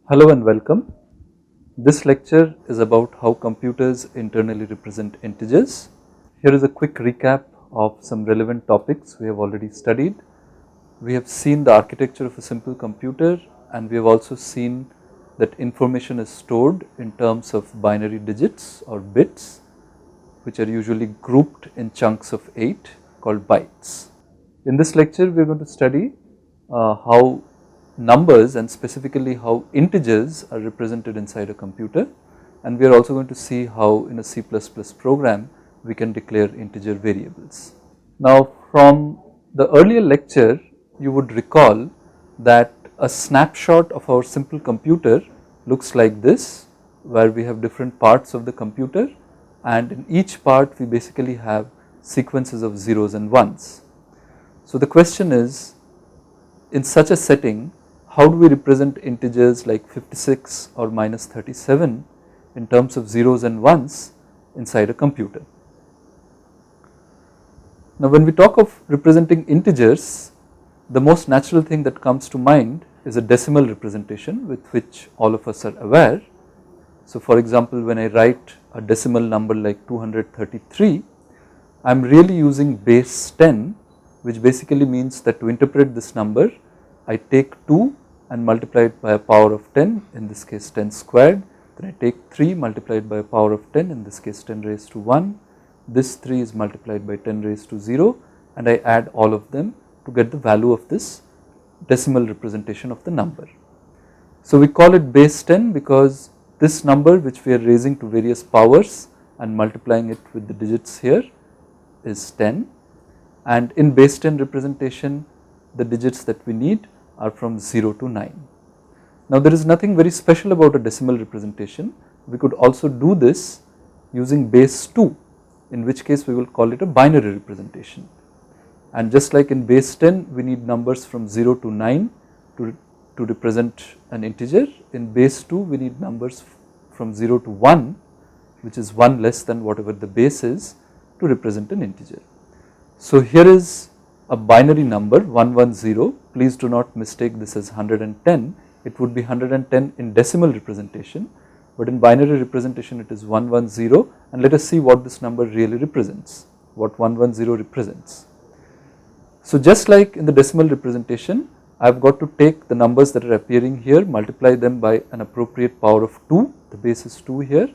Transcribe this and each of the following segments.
Hello and welcome. This lecture is about how computers internally represent integers. Here is a quick recap of some relevant topics we have already studied. We have seen the architecture of a simple computer, and we have also seen that information is stored in terms of binary digits or bits, which are usually grouped in chunks of 8 called bytes. In this lecture we are going to study how numbers and specifically how integers are represented inside a computer, and we are also going to see how in a C++ program we can declare integer variables. Now, from the earlier lecture you would recall that a snapshot of our simple computer looks like this, where we have different parts of the computer, and in each part we basically have sequences of zeros and ones. So the question is, in such a setting, how do we represent integers like 56 or minus 37 in terms of zeros and ones inside a computer? Now, when we talk of representing integers, the most natural thing that comes to mind is a decimal representation with which all of us are aware. So for example, when I write a decimal number like 233, I am really using base 10, which basically means that to interpret this number I take 2 and multiply it by a power of 10, in this case 10 squared, then I take 3 multiplied by a power of 10, in this case 10 raised to 1, this 3 is multiplied by 10 raised to 0, and I add all of them to get the value of this decimal representation of the number. So we call it base 10 because this number, which we are raising to various powers and multiplying it with the digits here, is 10, and in base 10 representation the digits that we need are from 0 to 9. Now there is nothing very special about a decimal representation. We could also do this using base 2, in which case we will call it a binary representation, and just like in base 10 we need numbers from 0 to 9 to represent an integer, in base 2 we need numbers from 0 to 1, which is 1 less than whatever the base is, to represent an integer. So here is a binary number 110, please do not mistake this as 110, it would be 110 in decimal representation, but in binary representation it is 110, and let us see what this number really represents, what 110 represents. So just like in the decimal representation, I have got to take the numbers that are appearing here, multiply them by an appropriate power of 2, the base is 2 here,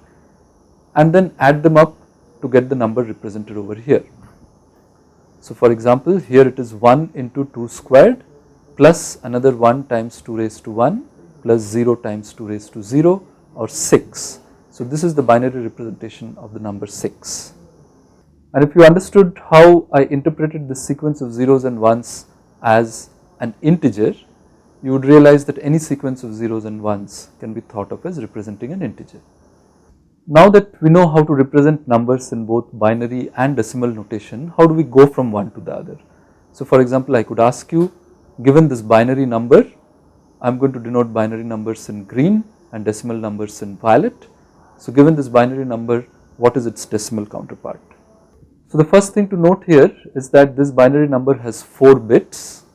and then add them up to get the number represented over here. So for example, here it is 1 into 2 squared plus another 1 times 2 raised to 1 plus 0 times 2 raised to 0, or 6. So this is the binary representation of the number 6. And if you understood how I interpreted this sequence of zeros and ones as an integer, you would realize that any sequence of zeros and ones can be thought of as representing an integer. Now that we know how to represent numbers in both binary and decimal notation, how do we go from one to the other? So for example, I could ask you, given this binary number, I am going to denote binary numbers in green and decimal numbers in violet. So given this binary number, what is its decimal counterpart? So the first thing to note here is that this binary number has 4 bits.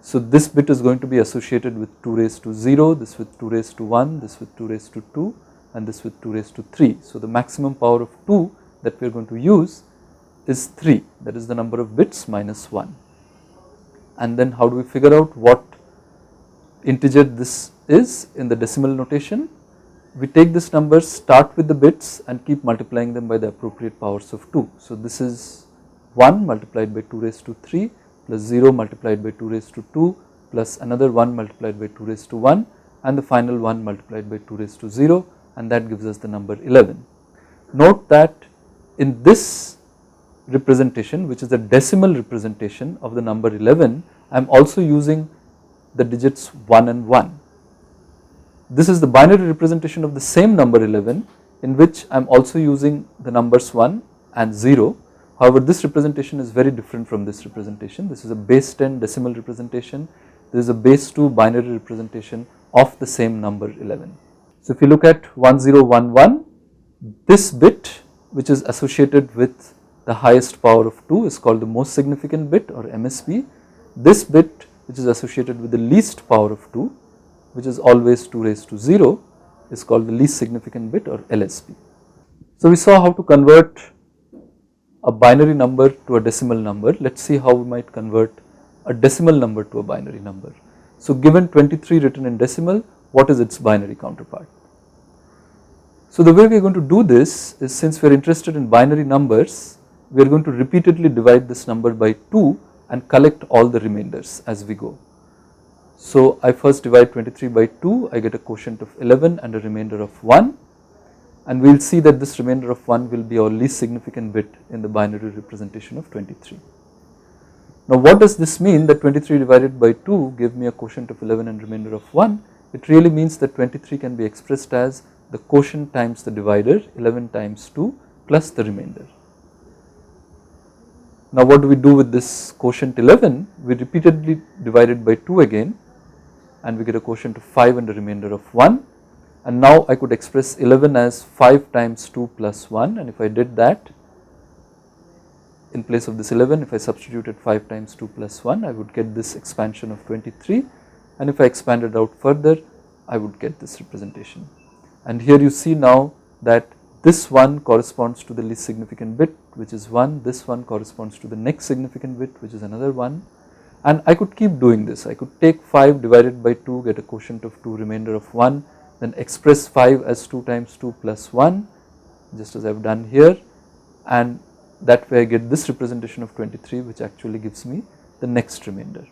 So this bit is going to be associated with 2 raised to 0, this with 2 raised to 1, this with 2 raised to 2, and this with 2 raised to 3. So the maximum power of 2 that we are going to use is 3, that is the number of bits minus 1. And then how do we figure out what integer this is in the decimal notation? We take this number, start with the bits and keep multiplying them by the appropriate powers of 2. So this is 1 multiplied by 2 raised to 3 plus 0 multiplied by 2 raised to 2 plus another 1 multiplied by 2 raised to 1 and the final 1 multiplied by 2 raised to 0, and that gives us the number 11. Note that in this representation, which is the decimal representation of the number 11, I am also using the digits 1 and 1. This is the binary representation of the same number 11, in which I am also using the numbers 1 and 0. However, this representation is very different from this representation. This is a base 10 decimal representation, this is a base 2 binary representation of the same number 11. So if you look at 1011, this bit, which is associated with the highest power of 2, is called the most significant bit, or MSB. This bit, which is associated with the least power of 2, which is always 2 raised to 0, is called the least significant bit or LSB. So we saw how to convert a binary number to a decimal number. Let us see how we might convert a decimal number to a binary number. So given 23 written in decimal, what is its binary counterpart? So the way we are going to do this is, since we are interested in binary numbers, we are going to repeatedly divide this number by 2 and collect all the remainders as we go. So I first divide 23 by 2, I get a quotient of 11 and a remainder of 1, and we will see that this remainder of 1 will be our least significant bit in the binary representation of 23. Now what does this mean that 23 divided by 2 gave me a quotient of 11 and remainder of 1? It really means that 23 can be expressed as the quotient times the divider, 11 times 2 plus the remainder. Now what do we do with this quotient 11? We repeatedly divide it by 2 again, and we get a quotient of 5 and a remainder of 1, and now I could express 11 as 5 times 2 plus 1, and if I did that, in place of this 11, if I substituted 5 times 2 plus 1, I would get this expansion of 23, and if I expanded out further, I would get this representation. And here you see now that this one corresponds to the least significant bit, which is 1, this one corresponds to the next significant bit, which is another 1, and I could keep doing this. I could take 5 divided by 2, get a quotient of 2, remainder of 1, then express 5 as 2 times 2 plus 1, just as I have done here, and that way I get this representation of 23, which actually gives me the next remainder.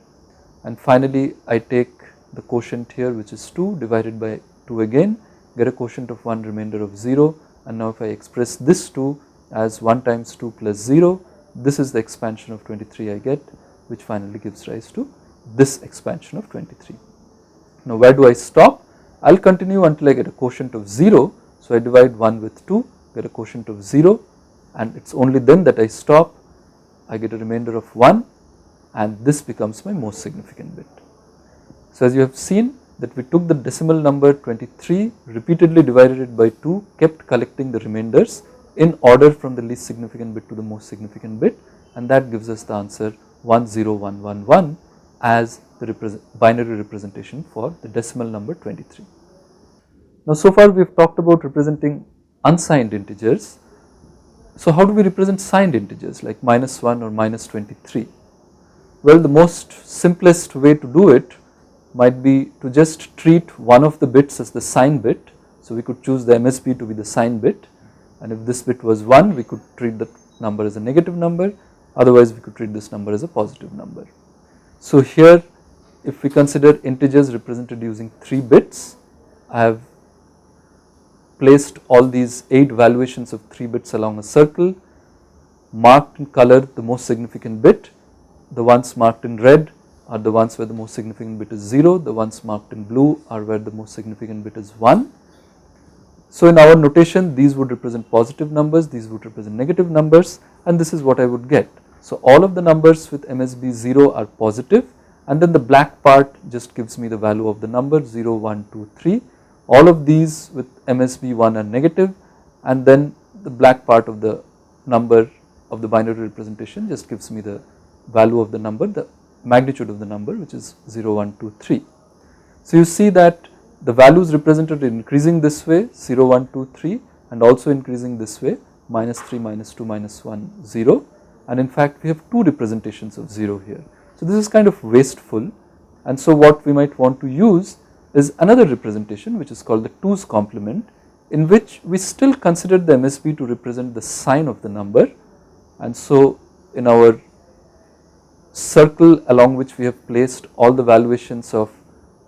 And finally I take the quotient here, which is 2, divided by 2 again, get a quotient of 1, remainder of 0, and now if I express this 2 as 1 times 2 plus 0, this is the expansion of 23 I get, which finally gives rise to this expansion of 23. Now where do I stop? I will continue until I get a quotient of 0. So I divide 1 with 2, get a quotient of 0, and it is only then that I stop. I get a remainder of 1, and this becomes my most significant bit. So as you have seen that we took the decimal number 23, repeatedly divided it by 2, kept collecting the remainders in order from the least significant bit to the most significant bit, and that gives us the answer 10111 as the binary representation for the decimal number 23. Now so far we have talked about representing unsigned integers. So how do we represent signed integers like -1 or -23? Well, the most simplest way to do it might be to just treat one of the bits as the sign bit. So we could choose the MSB to be the sign bit, and if this bit was 1, we could treat the number as a negative number, otherwise we could treat this number as a positive number. So here, if we consider integers represented using 3 bits, I have placed all these 8 valuations of 3 bits along a circle, marked in color the most significant bit. The ones marked in red are the ones where the most significant bit is 0, the ones marked in blue are where the most significant bit is 1. So in our notation, these would represent positive numbers, these would represent negative numbers, and this is what I would get. So all of the numbers with MSB 0 are positive, and then the black part just gives me the value of the number 0, 1, 2, 3. All of these with MSB 1 are negative, and then the black part of the number of the binary representation just gives me the value of the number, the magnitude of the number, which is 0, 1, 2, 3. So you see that the values represented increasing this way 0, 1, 2, 3, and also increasing this way -3, -2, -1, 0, and in fact we have 2 representations of 0 here. So this is kind of wasteful, and so what we might want to use is another representation which is called the 2's complement, in which we still consider the MSB to represent the sign of the number, and so in our circle along which we have placed all the valuations of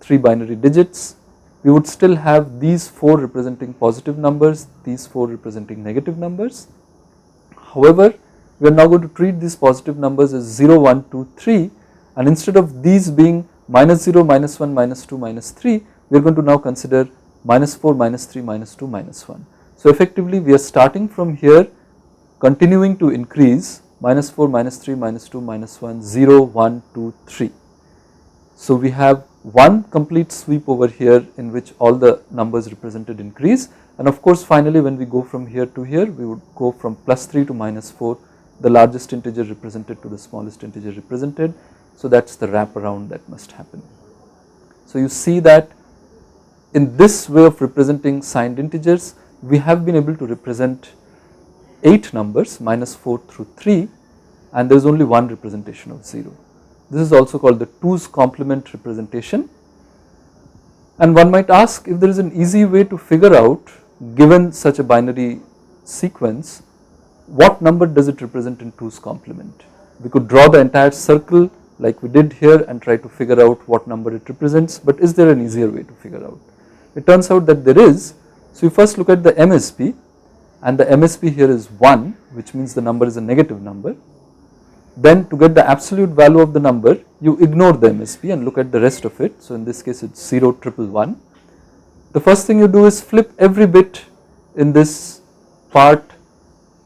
3 binary digits, we would still have these 4 representing positive numbers, these 4 representing negative numbers. However, we are now going to treat these positive numbers as 0, 1, 2, 3, and instead of these being -0, -1, -2, -3, we are going to now consider -4, -3, -2, -1. So effectively we are starting from here, continuing to increase -4, -3, -2, -1, 0, 1, 2, 3. So we have one complete sweep over here in which all the numbers represented increase, and of course finally when we go from here to here, we would go from +3 to -4, the largest integer represented to the smallest integer represented. So that is the wrap around that must happen. So you see that in this way of representing signed integers, we have been able to represent 8 numbers -4 through 3, and there is only one representation of 0. This is also called the 2's complement representation. And one might ask, if there is an easy way to figure out, given such a binary sequence, what number does it represent in 2's complement? We could draw the entire circle like we did here and try to figure out what number it represents, but is there an easier way to figure out? It turns out that there is. So you first look at the MSB, and the MSB here is 1, which means the number is a negative number. Then to get the absolute value of the number, you ignore the MSB and look at the rest of it. So in this case it is 0, 111. The first thing you do is flip every bit in this part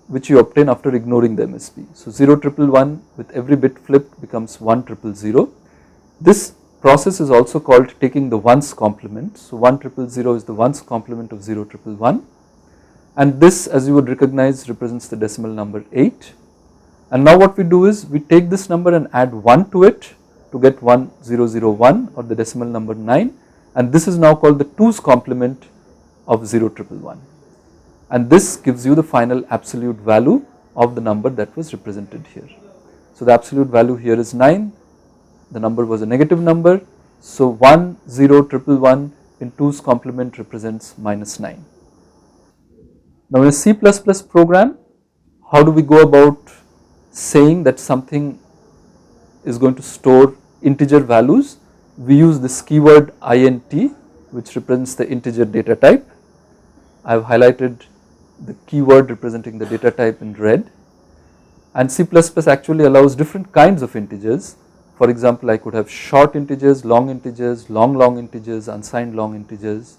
which you obtain after ignoring the MSB. So 0, 111 with every bit flipped becomes 1, 000. This process is also called taking the ones complement. So 1, 000 is the ones complement of 0, 111, and this, as you would recognize, represents the decimal number 8. And now what we do is we take this number and add 1 to it to get 1001 or the decimal number 9, and this is now called the 2's complement of 0, 111, and this gives you the final absolute value of the number that was represented here. So the absolute value here is 9, the number was a negative number, so 10111 in 2's complement represents -9. Now in a C++ program, how do we go about saying that something is going to store integer values? We use this keyword int, which represents the integer data type. I have highlighted the keyword representing the data type in red, and C++ actually allows different kinds of integers. For example, I could have short integers, long integers, unsigned long integers,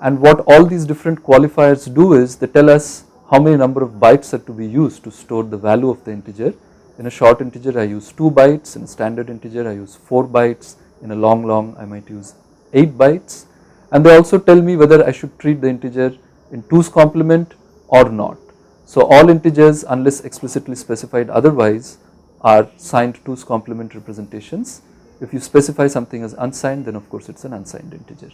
and what all these different qualifiers do is they tell us how many number of bytes are to be used to store the value of the integer. In a short integer I use 2 bytes, in a standard integer I use 4 bytes, in a long I might use 8 bytes, and they also tell me whether I should treat the integer in 2's complement or not. So all integers, unless explicitly specified otherwise, are signed 2's complement representations. If you specify something as unsigned, then of course it is an unsigned integer.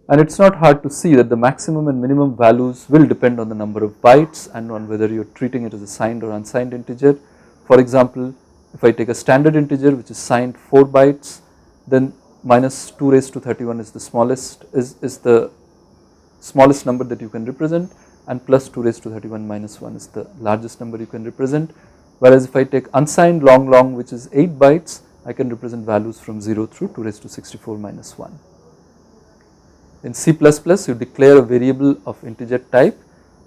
And it is not hard to see that the maximum and minimum values will depend on the number of bytes and on whether you are treating it as a signed or unsigned integer. For example, if I take a standard integer which is signed 4 bytes, then -2^31 is the smallest number that you can represent, and +2^31 -1 is the largest number you can represent. Whereas if I take unsigned long which is 8 bytes, I can represent values from 0 through 2^64 -1. In C++, you declare a variable of integer type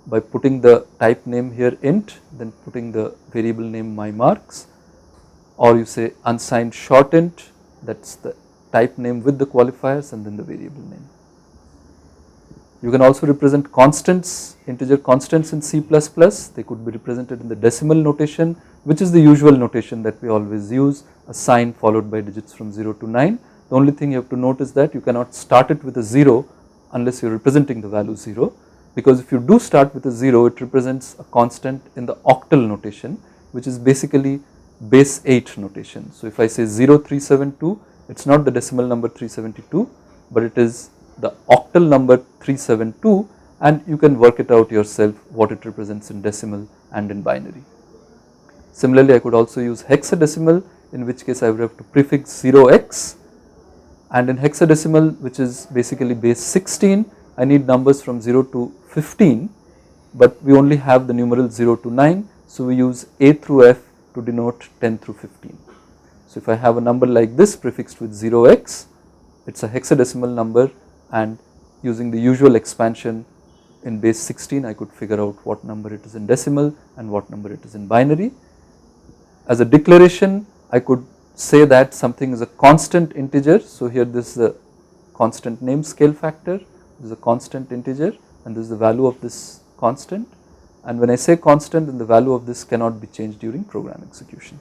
by putting the type name here int, then putting the variable name mymarks, or you say unsigned short int, that is the type name with the qualifiers and then the variable name. You can also represent constants, integer constants in C++. They could be represented in the decimal notation, which is the usual notation that we always use, a sign followed by digits from 0 to 9. The only thing you have to note is that you cannot start it with a 0 unless you are representing the value 0, because if you do start with a 0, it represents a constant in the octal notation, which is basically base 8 notation. So if I say 0372, it is not the decimal number 372, but it is the octal number 372, and you can work it out yourself what it represents in decimal and in binary. Similarly, I could also use hexadecimal, in which case I would have to prefix 0x, and in hexadecimal, which is basically base 16, I need numbers from 0 to 15, but we only have the numerals 0 to 9, so we use A through F to denote 10 through 15. So if I have a number like this prefixed with 0x, it is a hexadecimal number, and using the usual expansion in base 16, I could figure out what number it is in decimal and what number it is in binary. As a declaration, I could say that something is a constant integer. So here this is a constant name scale factor, this is a constant integer, and this is the value of this constant, and when I say constant, then the value of this cannot be changed during program execution.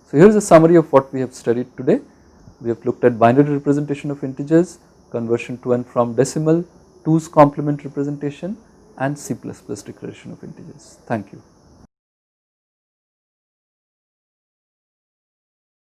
So here is a summary of what we have studied today. We have looked at binary representation of integers, conversion to and from decimal, 2's complement representation, and C++ declaration of integers. Thank you.